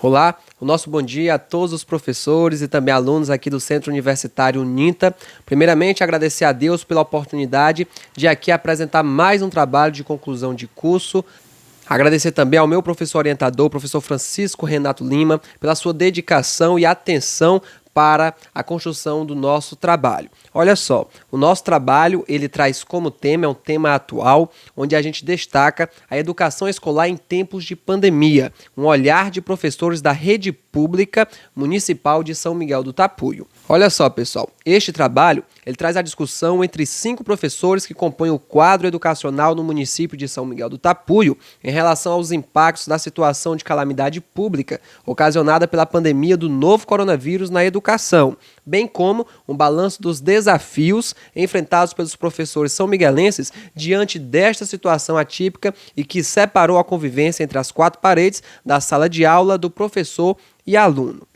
Olá, o nosso bom dia a todos os professores e também alunos aqui do Centro Universitário Uninta. Primeiramente, agradecer a Deus pela oportunidade de aqui apresentar mais um trabalho de conclusão de curso. Agradecer também ao meu professor orientador, professor Francisco Renato Lima, pela sua dedicação e atenção para a construção do nosso trabalho. Olha só, o nosso trabalho ele traz como tema, é um tema atual, onde a gente destaca a educação escolar em tempos de pandemia, um olhar de professores da rede pública municipal de São Miguel do Tapuio. Olha só, pessoal, este trabalho ele traz a discussão entre 5 professores que compõem o quadro educacional no município de São Miguel do Tapuio em relação aos impactos da situação de calamidade pública ocasionada pela pandemia do novo coronavírus na educação, bem como um balanço dos desafios enfrentados pelos professores são-miguelenses diante desta situação atípica e que separou a convivência entre as 4 paredes da sala de aula do professor e aluno.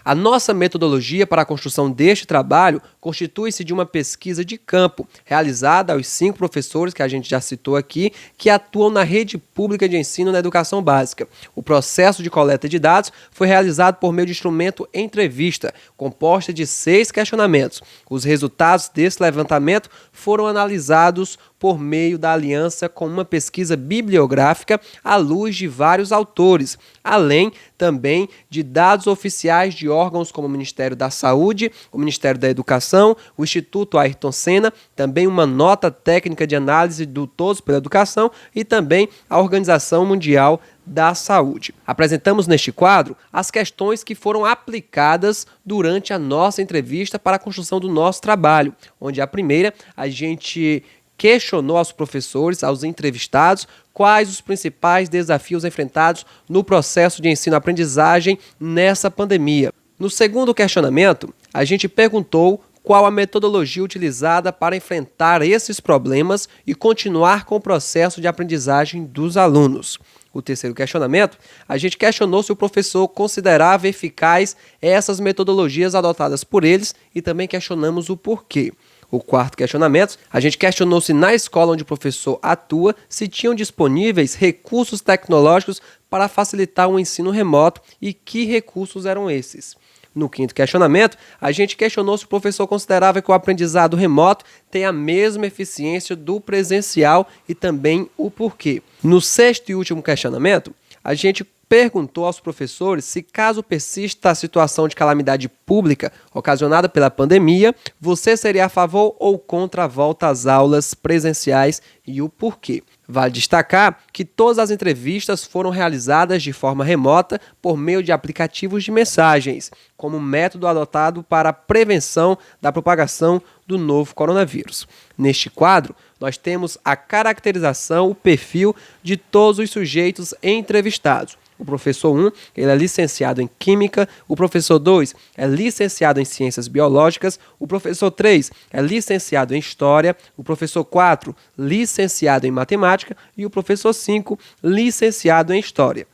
A nossa metodologia para a construção deste trabalho constitui-se de uma pesquisa de campo, realizada aos 5 professores que a gente já citou aqui, que atuam na rede pública de ensino na educação básica. O processo de coleta de dados foi realizado por meio de instrumento entrevista, composta de 6 questionamentos. Os resultados desse levantamento foram analisados por meio da aliança com uma pesquisa bibliográfica à luz de vários autores, além também de dados oficiais de órgãos como o Ministério da Saúde, o Ministério da Educação, o Instituto Ayrton Senna, também uma nota técnica de análise do Todos pela Educação e também a Organização Mundial da Saúde. Apresentamos neste quadro as questões que foram aplicadas durante a nossa entrevista para a construção do nosso trabalho, onde a primeira a gente questionou aos professores, aos entrevistados, quais os principais desafios enfrentados no processo de ensino-aprendizagem nessa pandemia. No segundo questionamento, a gente perguntou qual a metodologia utilizada para enfrentar esses problemas e continuar com o processo de aprendizagem dos alunos. O terceiro questionamento, a gente questionou se o professor considerava eficaz essas metodologias adotadas por eles e também questionamos o porquê. O quarto questionamento, a gente questionou se na escola onde o professor atua, se tinham disponíveis recursos tecnológicos para facilitar o ensino remoto e que recursos eram esses. No quinto questionamento, a gente questionou se o professor considerava que o aprendizado remoto tem a mesma eficiência do presencial e também o porquê. No sexto e último questionamento, a gente perguntou aos professores se, caso persista a situação de calamidade pública ocasionada pela pandemia, você seria a favor ou contra a volta às aulas presenciais e o porquê. Vale destacar que todas as entrevistas foram realizadas de forma remota por meio de aplicativos de mensagens, como método adotado para a prevenção da propagação do novo coronavírus. Neste quadro, nós temos a caracterização, o perfil de todos os sujeitos entrevistados. O professor 1, ele é licenciado em Química, o professor 2 é licenciado em Ciências Biológicas, o professor 3 é licenciado em História, o professor 4, licenciado em Matemática e o professor 5, licenciado em História.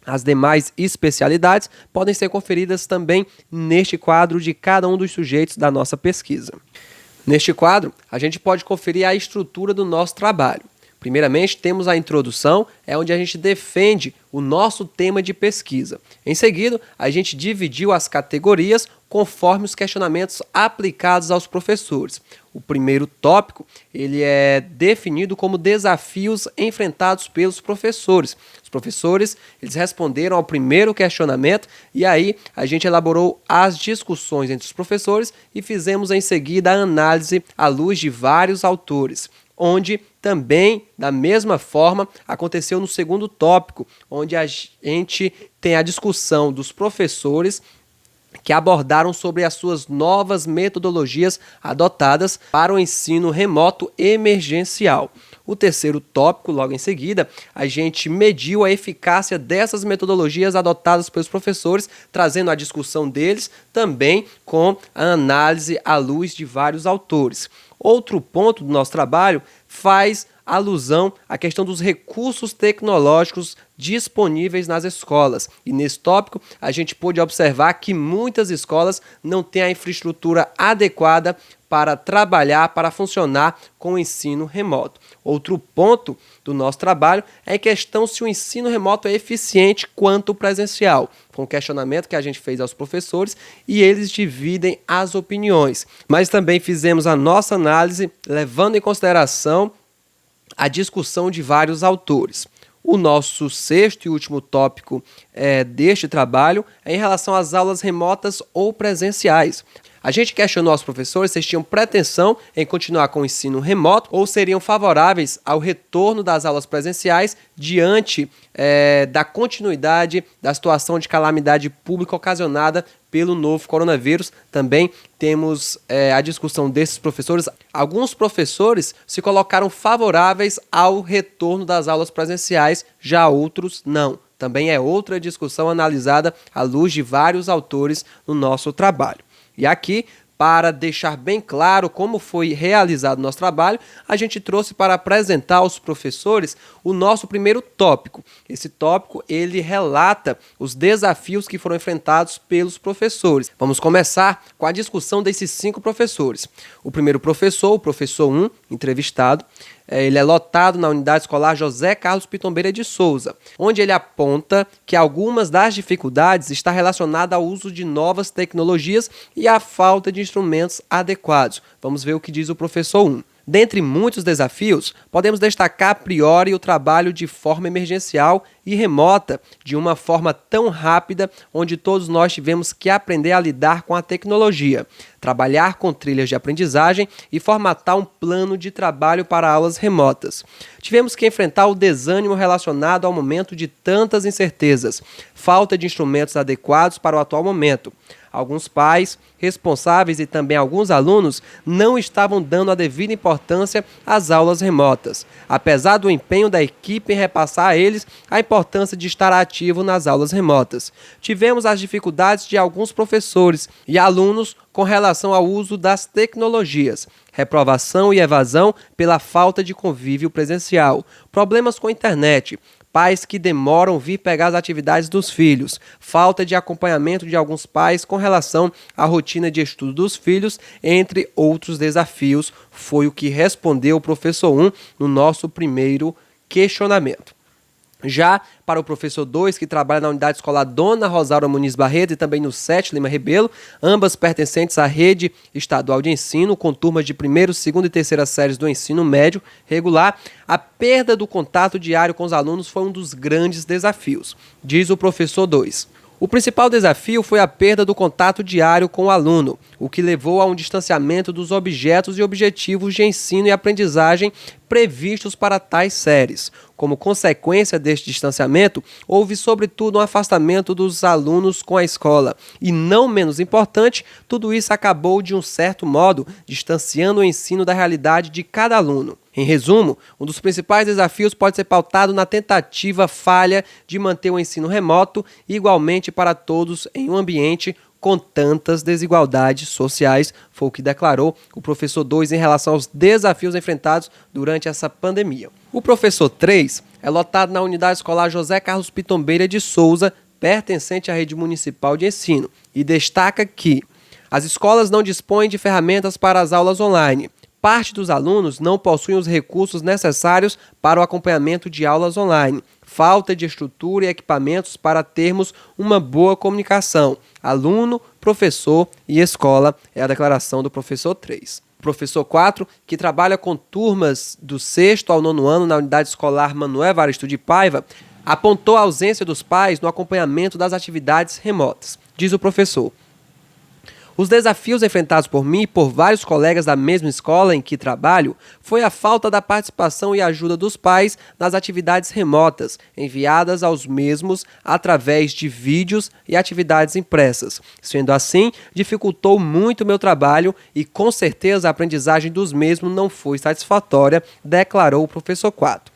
As demais especialidades podem ser conferidas também neste quadro de cada um dos sujeitos da nossa pesquisa. Neste quadro, a gente pode conferir a estrutura do nosso trabalho. Primeiramente, temos a introdução, é onde a gente defende o nosso tema de pesquisa. Em seguida, a gente dividiu as categorias conforme os questionamentos aplicados aos professores. O primeiro tópico, ele é definido como desafios enfrentados pelos professores. Os professores, eles responderam ao primeiro questionamento e aí a gente elaborou as discussões entre os professores e fizemos em seguida a análise à luz de vários autores, onde também, da mesma forma, aconteceu no segundo tópico, onde a gente tem a discussão dos professores que abordaram sobre as suas novas metodologias adotadas para o ensino remoto emergencial. O terceiro tópico, logo em seguida, a gente mediu a eficácia dessas metodologias adotadas pelos professores, trazendo a discussão deles também com a análise à luz de vários autores. Outro ponto do nosso trabalho faz alusão à questão dos recursos tecnológicos disponíveis nas escolas. E nesse tópico, a gente pôde observar que muitas escolas não têm a infraestrutura adequada para trabalhar, para funcionar com o ensino remoto. Outro ponto do nosso trabalho é a questão se o ensino remoto é eficiente quanto o presencial. Foi um questionamento que a gente fez aos professores e eles dividem as opiniões. Mas também fizemos a nossa análise levando em consideração a discussão de vários autores. O nosso sexto e último tópico deste trabalho é em relação às aulas remotas ou presenciais. A gente questionou aos professores se eles tinham pretensão em continuar com o ensino remoto ou seriam favoráveis ao retorno das aulas presenciais diante da continuidade da situação de calamidade pública ocasionada pelo novo coronavírus. Também temos a discussão desses professores. Alguns professores se colocaram favoráveis ao retorno das aulas presenciais, já outros não. Também é outra discussão analisada à luz de vários autores no nosso trabalho. E aqui, para deixar bem claro como foi realizado o nosso trabalho, a gente trouxe para apresentar aos professores o nosso primeiro tópico. Esse tópico, ele relata os desafios que foram enfrentados pelos professores. Vamos começar com a discussão desses 5 professores. O primeiro professor, o professor 1, entrevistado, ele é lotado na unidade escolar José Carlos Pitombeira de Souza, onde ele aponta que algumas das dificuldades estão relacionadas ao uso de novas tecnologias e à falta de instrumentos adequados. Vamos ver o que diz o professor 1. Dentre muitos desafios, podemos destacar a priori o trabalho de forma emergencial e remota, de uma forma tão rápida, onde todos nós tivemos que aprender a lidar com a tecnologia, trabalhar com trilhas de aprendizagem e formatar um plano de trabalho para aulas remotas. Tivemos que enfrentar o desânimo relacionado ao momento de tantas incertezas, falta de instrumentos adequados para o atual momento. Alguns pais, responsáveis e também alguns alunos não estavam dando a devida importância às aulas remotas, apesar do empenho da equipe em repassar a eles a importância de estar ativo nas aulas remotas. Tivemos as dificuldades de alguns professores e alunos com relação ao uso das tecnologias, reprovação e evasão pela falta de convívio presencial, problemas com a internet, pais que demoram vir pegar as atividades dos filhos, falta de acompanhamento de alguns pais com relação à rotina de estudo dos filhos, entre outros desafios, foi o que respondeu o professor 1 no nosso primeiro questionamento. Já para o professor 2, que trabalha na unidade escolar Dona Rosaura Muniz Barreto e também no 7 Lima Rebelo, ambas pertencentes à rede estadual de ensino, com turmas de primeiro, segundo e terceira séries do ensino médio regular, a perda do contato diário com os alunos foi um dos grandes desafios, diz o professor 2. O principal desafio foi a perda do contato diário com o aluno, o que levou a um distanciamento dos objetos e objetivos de ensino e aprendizagem previstos para tais séries. Como consequência deste distanciamento, houve sobretudo um afastamento dos alunos com a escola. E não menos importante, tudo isso acabou de um certo modo distanciando o ensino da realidade de cada aluno. Em resumo, um dos principais desafios pode ser pautado na tentativa falha de manter o ensino remoto igualmente para todos em um ambiente com tantas desigualdades sociais, foi o que declarou o professor 2 em relação aos desafios enfrentados durante essa pandemia. O professor 3 é lotado na unidade escolar José Carlos Pitombeira de Souza, pertencente à rede municipal de ensino, e destaca que as escolas não dispõem de ferramentas para as aulas online. Parte dos alunos não possuem os recursos necessários para o acompanhamento de aulas online. Falta de estrutura e equipamentos para termos uma boa comunicação. Aluno, professor e escola é a declaração do professor 3. O professor 4, que trabalha com turmas do 6º ao 9º ano na unidade escolar Manuel Evaristo de Paiva, apontou a ausência dos pais no acompanhamento das atividades remotas. Diz o professor: os desafios enfrentados por mim e por vários colegas da mesma escola em que trabalho foi a falta da participação e ajuda dos pais nas atividades remotas, enviadas aos mesmos através de vídeos e atividades impressas. Sendo assim, dificultou muito o meu trabalho e, com certeza, a aprendizagem dos mesmos não foi satisfatória, declarou o professor 4.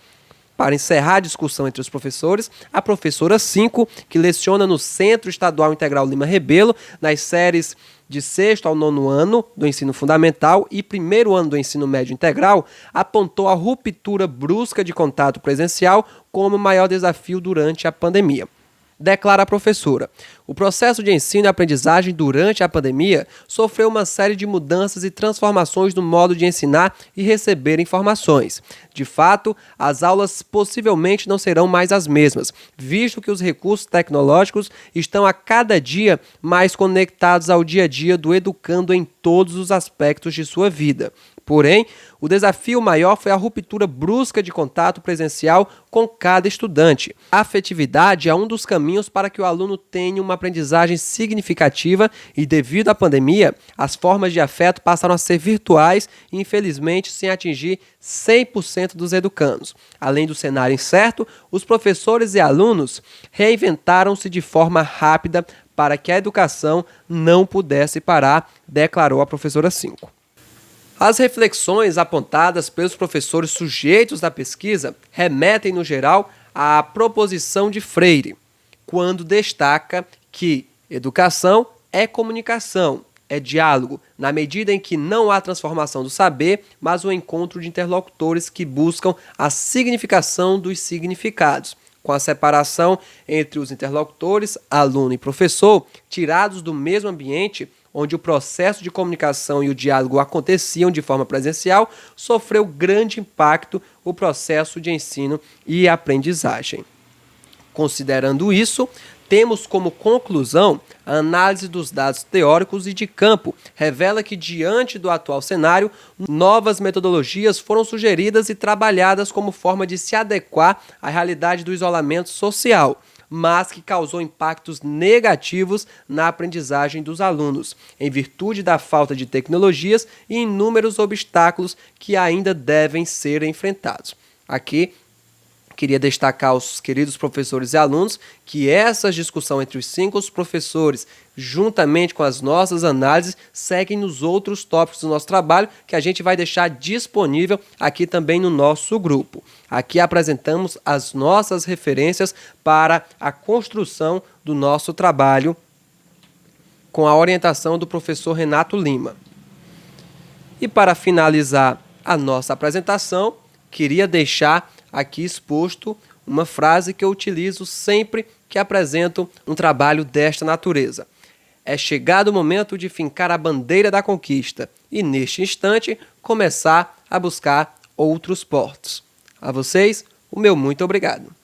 Para encerrar a discussão entre os professores, a professora 5, que leciona no Centro Estadual Integral Lima Rebelo, nas séries de 6º ao 9º ano do ensino fundamental e 1º ano do ensino médio integral, apontou a ruptura brusca de contato presencial como o maior desafio durante a pandemia. declara a professora. O processo de ensino e aprendizagem durante a pandemia sofreu uma série de mudanças e transformações no modo de ensinar e receber informações. De fato, as aulas possivelmente não serão mais as mesmas, visto que os recursos tecnológicos estão a cada dia mais conectados ao dia a dia do educando em todos os aspectos de sua vida. Porém, o desafio maior foi a ruptura brusca de contato presencial com cada estudante. A afetividade é um dos caminhos para que o aluno tenha uma aprendizagem significativa e, devido à pandemia, as formas de afeto passaram a ser virtuais e, infelizmente, sem atingir 100% dos educandos. Além do cenário incerto, os professores e alunos reinventaram-se de forma rápida para que a educação não pudesse parar, declarou a professora Cinco. As reflexões apontadas pelos professores sujeitos da pesquisa remetem, no geral, à proposição de Freire, quando destaca que educação é comunicação, é diálogo, na medida em que não há transformação do saber, mas o encontro de interlocutores que buscam a significação dos significados. Com a separação entre os interlocutores, aluno e professor, tirados do mesmo ambiente, onde o processo de comunicação e o diálogo aconteciam de forma presencial, sofreu grande impacto o processo de ensino e aprendizagem. Considerando isso, temos como conclusão a análise dos dados teóricos e de campo revela que, diante do atual cenário, novas metodologias foram sugeridas e trabalhadas como forma de se adequar à realidade do isolamento social, mas que causou impactos negativos na aprendizagem dos alunos, em virtude da falta de tecnologias e inúmeros obstáculos que ainda devem ser enfrentados. Aqui, queria destacar aos queridos professores e alunos que essa discussão entre os 5 professores, juntamente com as nossas análises, seguem nos outros tópicos do nosso trabalho, que a gente vai deixar disponível aqui também no nosso grupo. Aqui apresentamos as nossas referências para a construção do nosso trabalho com a orientação do professor Renato Lima. E para finalizar a nossa apresentação, queria deixar aqui exposto uma frase que eu utilizo sempre que apresento um trabalho desta natureza. É chegado o momento de fincar a bandeira da conquista e, neste instante, começar a buscar outros portos. A vocês, o meu muito obrigado.